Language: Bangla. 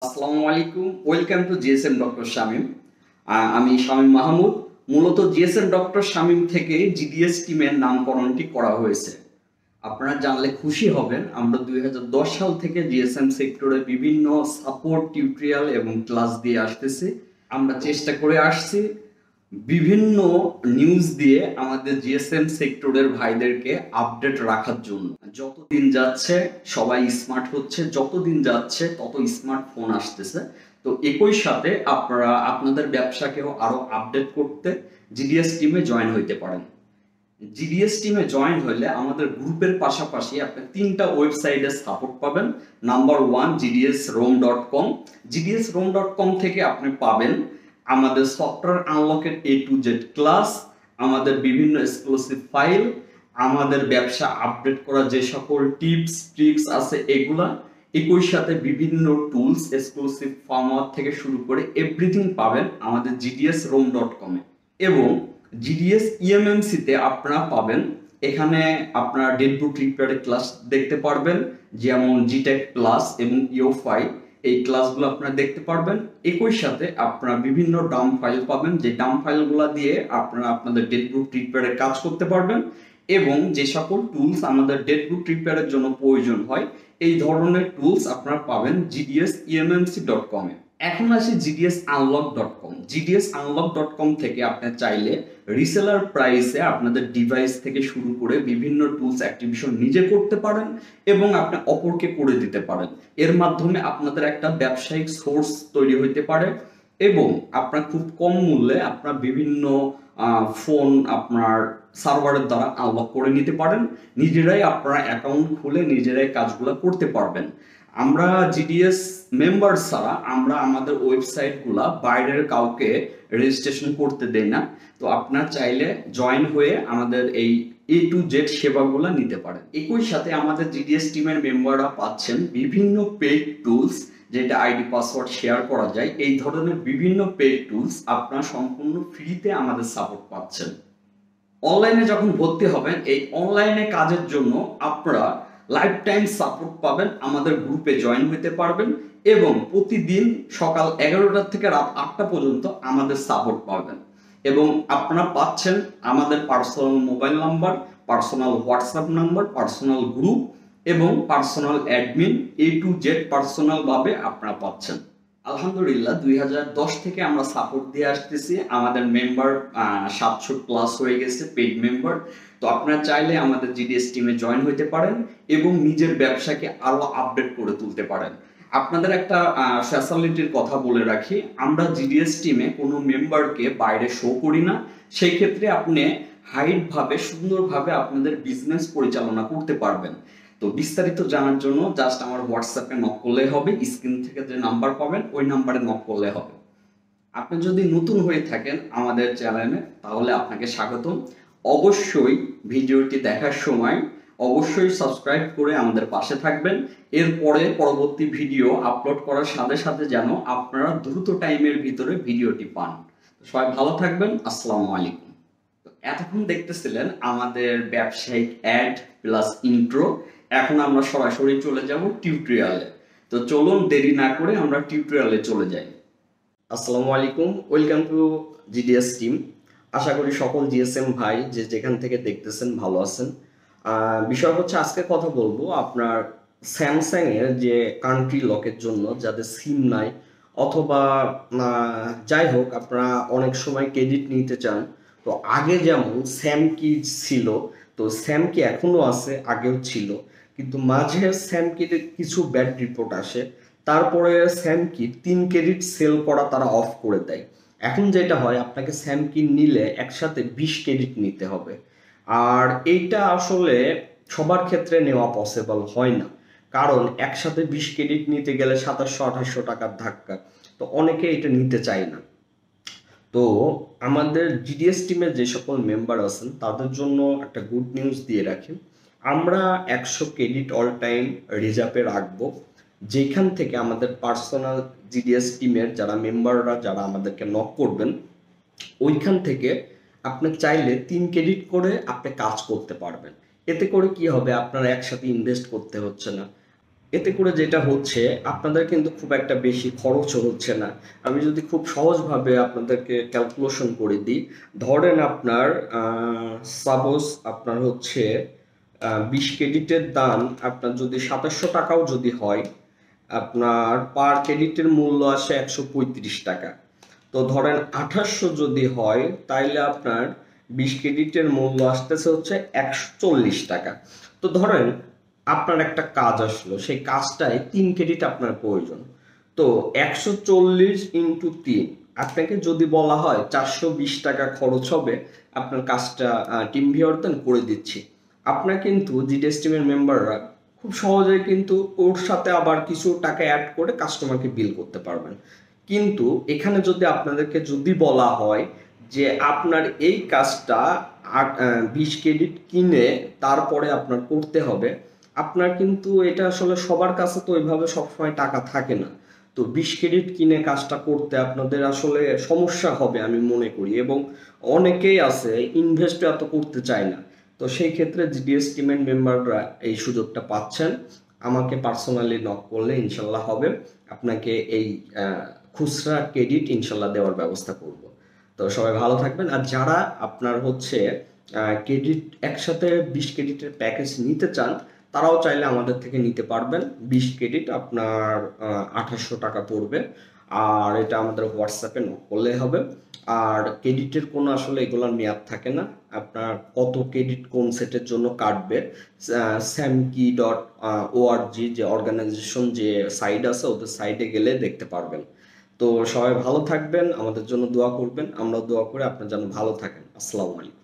আসসালামু আলাইকুম। Welcome to GSM doctor Shamim. আমি শামিম মাহমুদ। মূলত জিএসএম ডক্টর শামিম থেকে জিডিএস টিমের নামকরণটি করা হয়েছে। আপনারা জানলে খুশি হবেন, আমরা 2010 সাল থেকে জিএসএম সেক্টরে বিভিন্ন সাপোর্ট টিউটোরিয়াল এবং ক্লাস দিয়ে আসতেছি। আমরা চেষ্টা করে আসছি বিভিন্ন নিউজ দিয়ে আমাদের জিএসএম সেক্টরের ভাইদেরকে আপডেট রাখার জন্য। যতদিন যাচ্ছে সবাই স্মার্ট হচ্ছে, যতদিন যাচ্ছে তত স্মার্টফোন আসতেছে। তো একই সাথে আপনারা আপনাদের ব্যবসাকেও আরো আপডেট করতে জিডিএস টিমে জয়েন হইতে পারেন। জিডিএস টিমে জয়েন হলে আমাদের গ্রুপের পাশাপাশি আপনি 3টা ওয়েবসাইটে সাপোর্ট পাবেন। Number 1 gdsrom.com। gdsrom.com থেকে আপনি পাবেন আমাদের সফটওয়্যার আনলকের A to Z ক্লাস, আমাদের বিভিন্ন এক্সক্লুসিভ ফাইল, আমাদের ব্যবসা আপডেট করা যে সকল টিপস ট্রিক্স আছে এগুলা, একই সাথে বিভিন্ন টুলস এক্সক্লুসিভ ফার্মার থেকে শুরু করে এভরিথিং পাবেন আমাদের gdsrom.com এ। এবং জিডিএস ইএমএমসি তে আপনারা পাবেন, এখানে আপনারা ডেটবুক রিপেয়ারের ক্লাস দেখতে পারবেন, যেমন জিটেক প্লাস এবং ইও5 এই ক্লাসগুলো আপনারা দেখতে পারবেন। একই সাথে আপনারা বিভিন্ন ডাম ফাইল পাবেন, যে ডাম ফাইলগুলো দিয়ে আপনারা আপনাদের ডেটবুক রিপেয়ারের কাজ করতে পারবেন। এবং যে সকল টুলস আমাদের ডেটবুক রিপেয়ারের জন্য প্রয়োজন হয় এই ধরনের টুলস আপনারা পাবেন gdsemmc.com এ। এখন আসি gdsunlock.com। gdsunlock.com থেকে আপনি চাইলে রিসেলার প্রাইসে আপনাদের ডিভাইস থেকে শুরু করে বিভিন্ন টুলস অ্যাক্টিভেশন নিজে করতে পারেন এবং আপনি অপরকে করে দিতে পারেন। এর মাধ্যমে আপনাদের একটা ব্যবসায়িক সোর্স তৈরি হইতে পারে এবং আপনার খুব কম মূল্যে আপনার বিভিন্ন ফোন আপনার সার্ভারের দ্বারা আনলক করে নিতে পারেন। নিজেরাই আপনারা অ্যাকাউন্ট খুলে নিজেরাই কাজগুলো করতে পারবেন। আমরা জিডিএস মেম্বার ছাড়া আমরা আমাদের ওয়েবসাইটগুলা বাইরের কাউকে রেজিস্ট্রেশন করতে দেই না। তো আপনারা চাইলে জয়েন হয়ে আমাদের এই A to Z সেবাগুলো নিতে পারেন। একই সাথে আমাদের জিডিএস টিমের মেম্বাররা পাচ্ছেন বিভিন্ন পেইড টুলস, যেটা আইডি পাসওয়ার্ড শেয়ার করা যায়। এই ধরনের বিভিন্ন পেইড টুলস আপনারা সম্পূর্ণ ফ্রিতে আমাদের সাপোর্ট পাচ্ছেন। অনলাইনে যখন ভর্তি হবেন এই অনলাইনে কাজের জন্য আপনারা লাইফ টাইম সাপোর্ট পাবেন, আমাদের গ্রুপে জয়েন হতে পারবেন এবং প্রতিদিন সকাল 11টা থেকে রাত 8টা পর্যন্ত আমাদের সাপোর্ট পাবেন। এবং আপনারা পাচ্ছেন আমাদের personal mobile number, personal WhatsApp number, personal group এবং personal admin A to Z personal ভাবে আপনারা পাচ্ছেন। আলহামদুলিল্লাহ 2010 থেকে আমরা সাপোর্ট দিয়ে আসতেছি, আমাদের মেম্বার 700 প্লাস হয়ে গেছে পেইড মেম্বার। তো আপনারা চাইলে আমাদের জিডিএস টিমে জয়েন হতে পারেন এবং নিজের ব্যবসাকে আরো আপডেট করে তুলতে পারেন। আপনাদের একটা ফ্যাসিলিটির কথা বলে রাখি, আমরা জিডিএস টিমে কোনো মেম্বারকে বাইরে শো করি না। সেই ক্ষেত্রে আপনি হাইড ভাবে সুন্দরভাবে আপনাদের বিজনেস পরিচালনা করতে পারবেন। তো বিস্তারিত জানার জন্য জাস্ট আমার হোয়াটসঅ্যাপে নক করলে হবে, স্ক্রিন থেকে যে নাম্বার পাবেন ওই নাম্বারে নক করলে হবে। আপনি যদি নতুন হয়ে থাকেন আমাদের চ্যানেলে তাহলে আপনাকে স্বাগতম। অবশ্যই ভিডিওটি দেখার সময় অবশ্যই সাবস্ক্রাইব করে আমাদের পাশে থাকবেন। এরপরে পরবর্তী ভিডিও আপলোড করার সাথে সাথে যেন আপনারা দ্রুত টাইমের ভিতরে ভিডিওটি পান। সবাই ভালো থাকবেন। আসসালামু আলাইকুম। এতক্ষণ দেখতেছিলেন আমাদের ব্যবসায়িক অ্যাড প্লাস ইন্ট্রো। এখন আমরা সরাসরি চলে যাব টিউটোরিয়ালে। তো চলুন দেরি না করে আমরা টিউটোরিয়ালে চলে যাই। আসসালামু আলাইকুম, ওয়েলকাম টু জিডিএস টিম। আশা করি সকল জিএসএম ভাই যে যেখান থেকে দেখতেছেন ভালো আছেন। বিষয় হচ্ছে আজকে কথা বলবো আপনার স্যামসাং এর যে কান্ট্রি লকের জন্য যাদের সিম নাই অথবা যাই হোক আপনারা অনেক সময় ক্রেডিট নিতে চান। তো আগে যেমন স্যামকি ছিল, তো স্যামকি এখনো আছে, আগেও ছিল, কিন্তু মাঝে স্যামকিতে কিছু ব্যাড রিপোর্ট আসে। তারপরে স্যামকি 3 ক্রেডিট সেল করা তারা অফ করে দেয়। এখন যেটা হয় আপনাকে স্যামকি নিলে একসাথে 20 ক্রেডিট নিতে হবে। আর এইটা আসলে সবার ক্ষেত্রে নেওয়া পসিবল হয় না, কারণ একসাথে 20 ক্রেডিট নিতে গেলে 2700-2800 টাকার ধাক্কা। তো অনেকে এটা নিতে চায় না। তো আমাদের জিডিএস টিমের যে সকল মেম্বার আছেন তাদের জন্য একটা গুড নিউজ দিয়ে রাখি, আমরা 100 ক্রেডিট অল টাইম রিজার্ভে রাখবো, যেখান থেকে আমাদের পার্সোনাল জিডিএস টিমের যারা মেম্বাররা যারা আমাদেরকে নক করবেন ওইখান থেকে আপনি চাইলে 3 ক্রেডিট করে আপনি কাজ করতে পারবেন। এতে করে কি হবে, আপনার একসাথে ইনভেস্ট করতে হচ্ছে না। এতে করে যেটা হচ্ছে আপনাদের কিন্তু খুব একটা বেশি খরচও হচ্ছে না। আমি যদি খুব সহজভাবে আপনাদেরকে ক্যালকুলেশন করে দিই, ধরেন আপনার সাপোজ আপনার হচ্ছে 20 ক্রেডিটের দাম আপনার যদি 2700 টাকাও যদি হয়, আপনার পার ক্রেডিটের মূল্য আসে 135 টাকা। তো ধরেন 2800 যদি হয়, তাইলে আপনার 20 ক্রেডিটের মূল্য আসতেছে হচ্ছে 140 টাকা। তো ধরেন আপনার একটা কাজ আসলো, সেই কাজটায় 3 ক্রেডিট আপনার প্রয়োজন। তো 140 × 3, আপনাকে যদি বলা হয় 420 টাকা খরচ হবে, আপনার কাজটা টিম ভিউয়ারদের করে দিচ্ছি। আপনার কিন্তু জিডিএস টিমের মেম্বাররা খুব সহজেই কিন্তু ওর সাথে আবার কিছু টাকা অ্যাড করে কাস্টমারকে বিল করতে পারবেন। কিন্তু এখানে যদি আপনাদেরকে যদি বলা হয় যে আপনার এই কাজটা 20 ক্রেডিট কিনে তারপরে আপনার করতে হবে, আপনার কিন্তু এটা আসলে সবার কাছে তো ওইভাবে সবসময় টাকা থাকে না। তো 20 ক্রেডিট কিনে কাজটা করতে আপনাদের আসলে সমস্যা হবে আমি মনে করি, এবং অনেকেই আছে ইনভেস্ট এত করতে চায় না। তো সেই ক্ষেত্রে জিডিএস টিমের মেম্বাররা এই সুযোগটা পাচ্ছেন। আমাকে পার্সোনালি নক করলে ইনশাল্লাহ হবে, আপনাকে এই খুচরা ক্রেডিট ইনশাল্লাহ দেওয়ার ব্যবস্থা করব। তো সবাই ভালো থাকবেন। আর যারা আপনার হচ্ছে ক্রেডিট একসাথে 20 ক্রেডিটের প্যাকেজ নিতে চান, তারাও চাইলে আমাদের থেকে নিতে পারবেন। 20 ক্রেডিট আপনার 2800 টাকা পড়বে। আর এটা আমাদের হোয়াটসঅ্যাপে নক করলে হবে। আর ক্রেডিটের কোনো আসলে এগুলোর মেয়াদ থাকে না, আপনার কত ক্রেডিট কোন সেটের জন্য কাটবে samkey.org যে অর্গানাইজেশন যে সাইট আছে, ওদের সাইটে গেলে দেখতে পারবেন। তো সবাই ভালো থাকবেন, আমাদের জন্য দোয়া করবেন, আমরাও দোয়া করে আপনার যেন ভালো থাকেন। আসসালামু আলাইকুম।